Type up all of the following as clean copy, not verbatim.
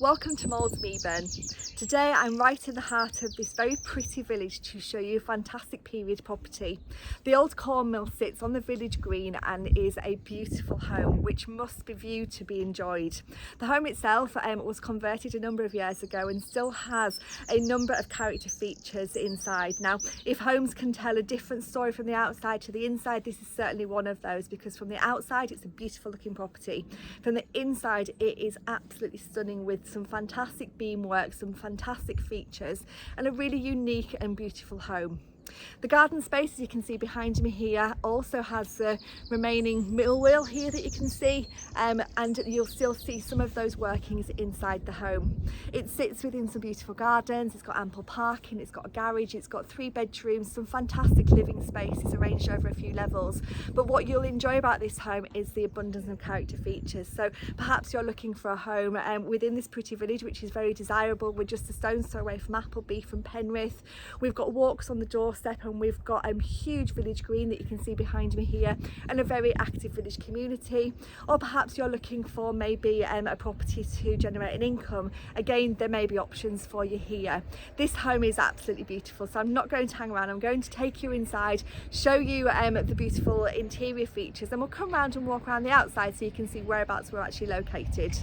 Welcome to Maulds Meaburn. Today I'm right in the heart of this very pretty village to show you a fantastic period property. The old Cornmill sits on the village green and is a beautiful home which must be viewed to be enjoyed. The home itself was converted a number of years ago and still has a number of character features inside. Now, if homes can tell a different story from the outside to the inside, this is certainly one of those, because from the outside it's a beautiful looking property. From the inside it is absolutely stunning, with some fantastic beamwork, some fantastic features, and a really unique and beautiful home. The garden space, as you can see behind me here, also has the remaining mill wheel here that you can see, and you'll still see some of those workings inside the home. It sits within some beautiful gardens, it's got ample parking, it's got a garage, it's got 3 bedrooms, some fantastic living spaces arranged over a few levels. But what you'll enjoy about this home is the abundance of character features. So perhaps you're looking for a home within this pretty village, which is very desirable. We're just a stone's throw away from Appleby, from Penrith. We've got walks on the doorstep, and we've got a huge village green that you can see behind me here, and a very active village community. Or perhaps you're looking for maybe a property to generate an income. Again, there may be options for you here. This home is absolutely beautiful, so I'm not going to hang around. I'm going to take you inside, show you the beautiful interior features, and we'll come around and walk around the outside so you can see whereabouts we're actually located.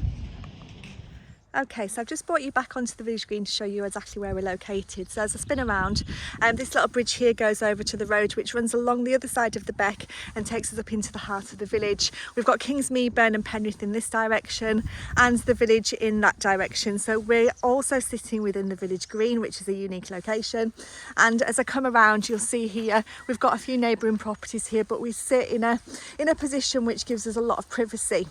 Okay, so I've just brought you back onto the village green to show you exactly where we're located. So as I spin around, this little bridge here goes over to the road which runs along the other side of the beck and takes us up into the heart of the village. We've got Maulds Meaburn and Penrith in this direction, and the village in that direction. So we're also sitting within the village green, which is a unique location. And as I come around, you'll see here we've got a few neighbouring properties here, but we sit in a position which gives us a lot of privacy.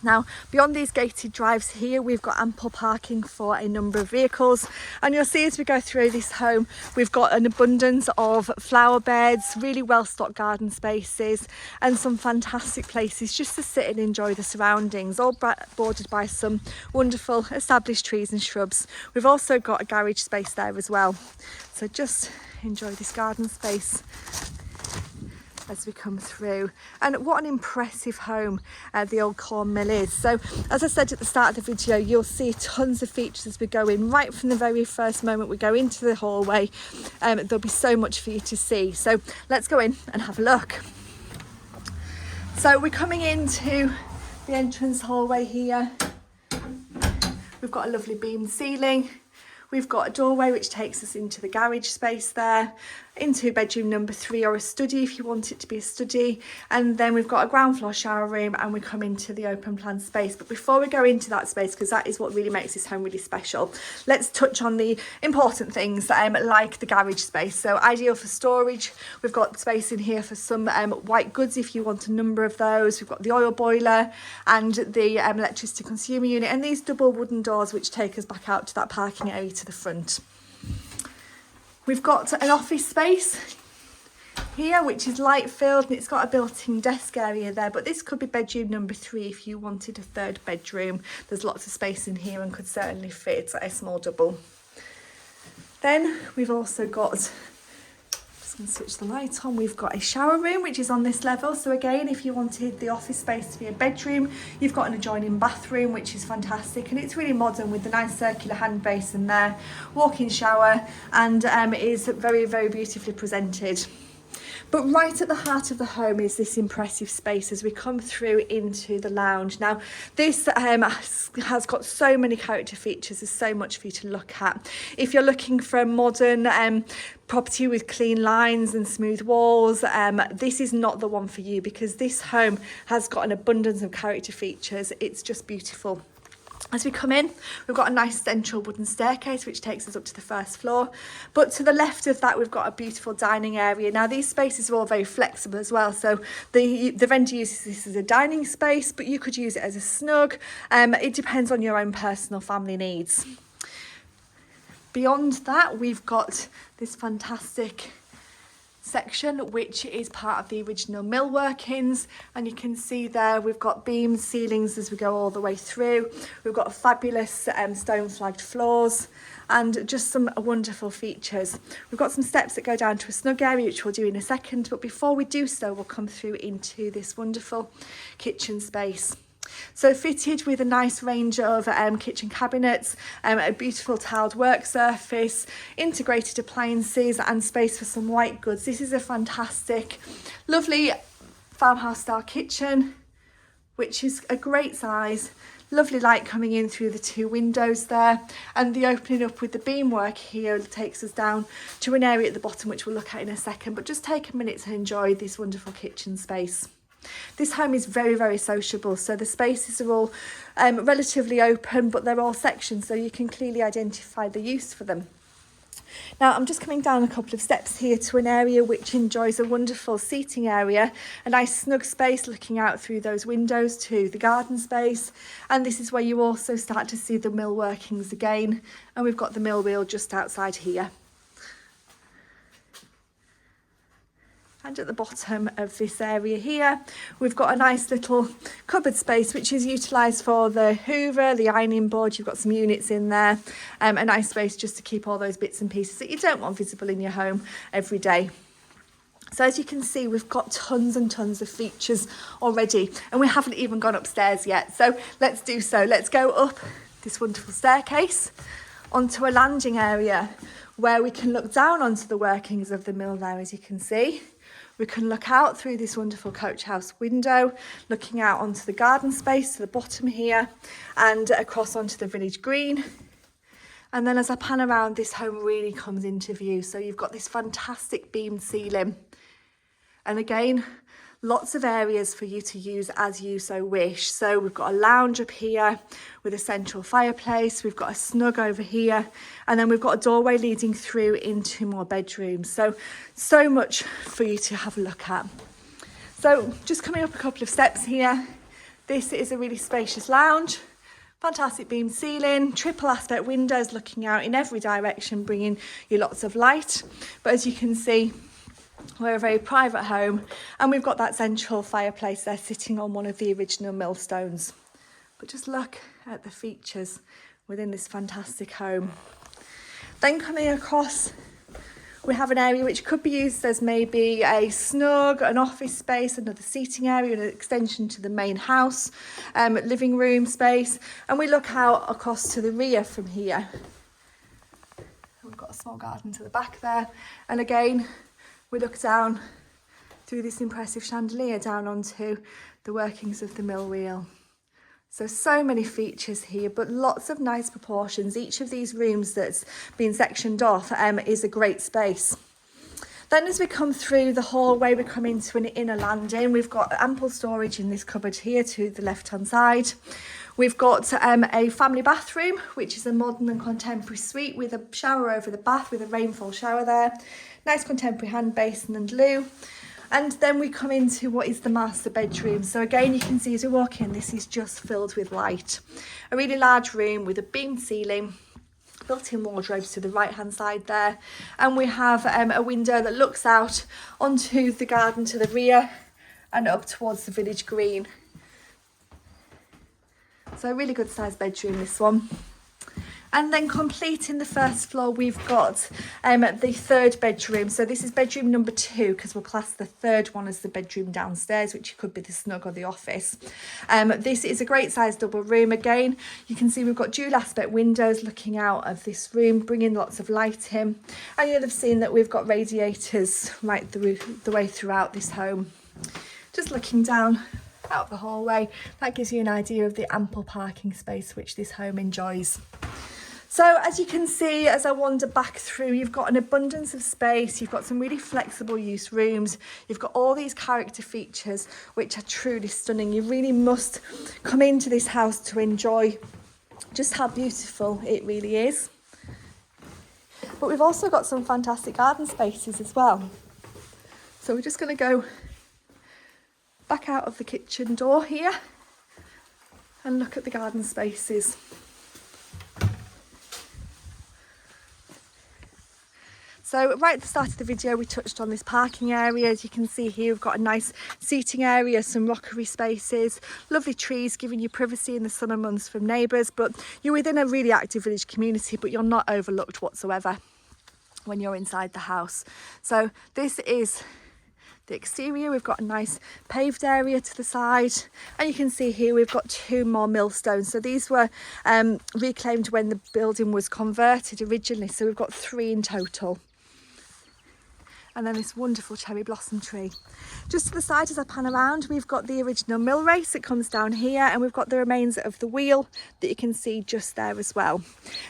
Now, beyond these gated drives here, we've got ample parking for a number of vehicles, and you'll see as we go through this home, we've got an abundance of flower beds, really well stocked garden spaces, and some fantastic places just to sit and enjoy the surroundings, all bordered by some wonderful established trees and shrubs. We've also got a garage space there as well, so just enjoy this garden space as we come through. And what an impressive home the old Cornmill is. So as I said at the start of the video, you'll see tons of features as we go in. Right from the very first moment we go into the hallway, there'll be so much for you to see. So let's go in and have a look. So we're coming into the entrance hallway here. We've got a lovely beamed ceiling. We've got a doorway which takes us into the garage space there, into bedroom number 3, or a study if you want it to be a study. And then we've got a ground floor shower room, and we come into the open plan space. But before we go into that space, because that is what really makes this home really special, let's touch on the important things like the garage space. So ideal for storage. We've got space in here for some white goods if you want a number of those. We've got the oil boiler and the electricity consumer unit, and these double wooden doors which take us back out to that parking area to the front. We've got an office space here which is light filled, and it's got a built-in desk area there, but this could be bedroom number 3 if you wanted a 3rd bedroom. There's lots of space in here and could certainly fit a small double. Then we've also got, and switch the light on, we've got a shower room which is on this level. So again, if you wanted the office space to be a bedroom, you've got an adjoining bathroom which is fantastic, and it's really modern with the nice circular hand basin there, walk-in shower, and is very, very beautifully presented. But right at the heart of the home is this impressive space as we come through into the lounge. Now, this has got so many character features. There's so much for you to look at. If you're looking for a modern property with clean lines and smooth walls, this is not the one for you, because this home has got an abundance of character features. It's just beautiful. As we come in, we've got a nice central wooden staircase which takes us up to the 1st floor. But to the left of that, we've got a beautiful dining area. Now, these spaces are all very flexible as well. So the vendor uses this as a dining space, but you could use it as a snug. It depends on your own personal family needs. Beyond that, we've got this fantastic section which is part of the original mill workings, and you can see there we've got beamed ceilings as we go all the way through. We've got fabulous stone flagged floors and just some wonderful features. We've got some steps that go down to a snug area which we'll do in a second, but before we do so, we'll come through into this wonderful kitchen space. So fitted with a nice range of kitchen cabinets, a beautiful tiled work surface, integrated appliances and space for some white goods. This is a fantastic, lovely farmhouse style kitchen, which is a great size. Lovely light coming in through the 2 windows there, and the opening up with the beamwork here takes us down to an area at the bottom which we'll look at in a second, but just take a minute to enjoy this wonderful kitchen space. This home is very, very sociable, so the spaces are all relatively open, but they're all sections, so you can clearly identify the use for them. Now I'm just coming down a couple of steps here to an area which enjoys a wonderful seating area, a nice snug space looking out through those windows to the garden space, and this is where you also start to see the mill workings again, and we've got the mill wheel just outside here. And at the bottom of this area here, we've got a nice little cupboard space which is utilised for the hoover, the ironing board. You've got some units in there, a nice space just to keep all those bits and pieces that you don't want visible in your home every day. So as you can see, we've got tons and tons of features already, and we haven't even gone upstairs yet. So let's do so. Let's go up this wonderful staircase onto a landing area where we can look down onto the workings of the mill there, as you can see. We can look out through this wonderful coach house window, looking out onto the garden space to the bottom here and across onto the village green. And then as I pan around, this home really comes into view. So you've got this fantastic beamed ceiling. And again, lots of areas for you to use as you so wish. So we've got a lounge up here with a central fireplace. We've got a snug over here, and then we've got a doorway leading through into more bedrooms. So much for you to have a look at. So just coming up a couple of steps here, this is a really spacious lounge. Fantastic beam ceiling, triple aspect windows looking out in every direction, bringing you lots of light. But as you can see, we're a very private home, and we've got that central fireplace there sitting on one of the original millstones. But just look at the features within this fantastic home. Then coming across, we have an area which could be used as maybe a snug, an office space, another seating area, an extension to the main house, living room space. And we look out across to the rear from here. We've got a small garden to the back there. And again, we look down through this impressive chandelier down onto the workings of the mill wheel. So many features here, but lots of nice proportions. Each of these rooms that's been sectioned off is a great space. Then as we come through the hallway, we come into an inner landing. We've got ample storage in this cupboard here to the left-hand side. We've got a family bathroom, which is a modern and contemporary suite with a shower over the bath with a rainfall shower there. Nice contemporary hand basin and loo. And then we come into what is the master bedroom. So again, you can see as we walk in, this is just filled with light. A really large room with a beamed ceiling, built-in wardrobes to the right-hand side there. And we have a window that looks out onto the garden to the rear and up towards the village green. So a really good sized bedroom, this one. And then completing the first floor, we've got the third bedroom. So this is bedroom number 2, because we'll class the third one as the bedroom downstairs, which could be the snug or the office. This is a great size double room. Again, you can see we've got dual aspect windows looking out of this room, bringing lots of light in. And you'll have seen that we've got radiators right through the way throughout this home. Just looking down out the hallway, that gives you an idea of the ample parking space which this home enjoys. So as you can see, as I wander back through, you've got an abundance of space, you've got some really flexible use rooms, you've got all these character features which are truly stunning. You really must come into this house to enjoy just how beautiful it really is. But we've also got some fantastic garden spaces as well. So we're just going to go back out of the kitchen door here and look at the garden spaces. So right at the start of the video, we touched on this parking area. As you can see here, we've got a nice seating area, some rockery spaces, lovely trees giving you privacy in the summer months from neighbours. But you're within a really active village community, but you're not overlooked whatsoever when you're inside the house. So this is the exterior. We've got a nice paved area to the side, and you can see here we've got 2 more millstones. So these were reclaimed when the building was converted originally, so we've got 3 in total. And then this wonderful cherry blossom tree. Just to the side as I pan around, we've got the original mill race that comes down here, and we've got the remains of the wheel that you can see just there as well.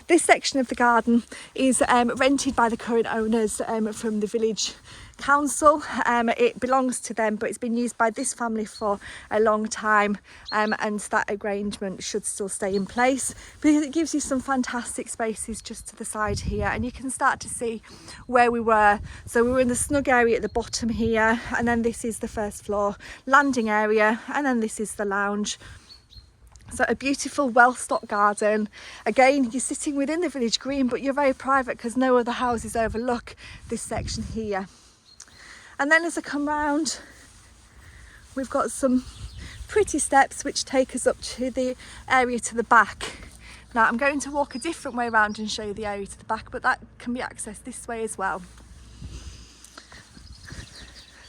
This section of the garden is rented by the current owners from the village council. It belongs to them, but it's been used by this family for a long time, and that arrangement should still stay in place because it gives you some fantastic spaces just to the side here, and you can start to see where we were. So we were in the snug area at the bottom here, and then this is the first floor landing area, and then this is the lounge. So a beautiful, well-stocked garden. Again, you're sitting within the village green, but you're very private because no other houses overlook this section here. And then as I come round, we've got some pretty steps which take us up to the area to the back. Now I'm going to walk a different way around and show you the area to the back, but that can be accessed this way as well.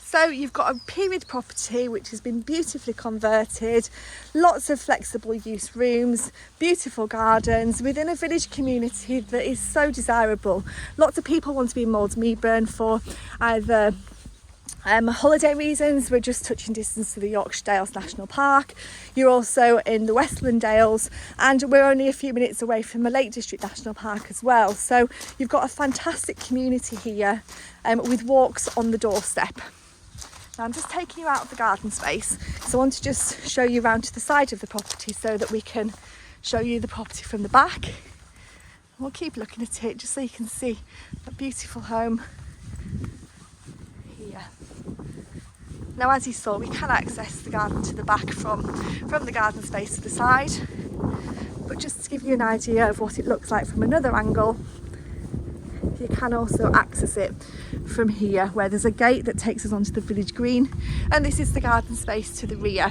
So you've got a period property which has been beautifully converted, lots of flexible use rooms, beautiful gardens within a village community that is so desirable. Lots of people want to be in Maulds Meaburn for either holiday reasons. We're just touching distance to the Yorkshire Dales National Park. You're also in the Westland Dales, and we're only a few minutes away from the Lake District National Park as well. So you've got a fantastic community here with walks on the doorstep. Now I'm just taking you out of the garden space, so I want to just show you around to the side of the property so that we can show you the property from the back. We'll keep looking at it just so you can see a beautiful home here. Now, as you saw, we can access the garden to the back from the garden space to the side, but just to give you an idea of what it looks like from another angle, you can also access it from here, where there's a gate that takes us onto the village green, and this is the garden space to the rear.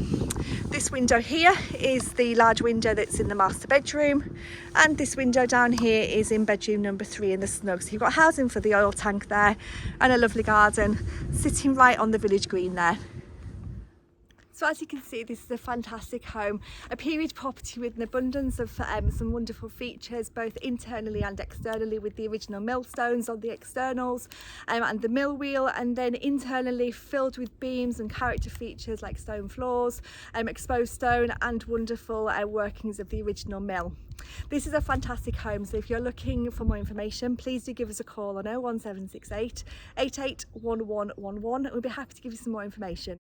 This window here is the large window that's in the master bedroom, and this window down here is in bedroom number 3 in the snug. So you've got housing for the oil tank there, and a lovely garden sitting right on the village green there. So as you can see, this is a fantastic home, a period property with an abundance of some wonderful features, both internally and externally, with the original millstones on the externals and the mill wheel, and then internally filled with beams and character features like stone floors, exposed stone, and wonderful workings of the original mill. This is a fantastic home, so if you're looking for more information, please do give us a call on 01768 881111. We'll be happy to give you some more information.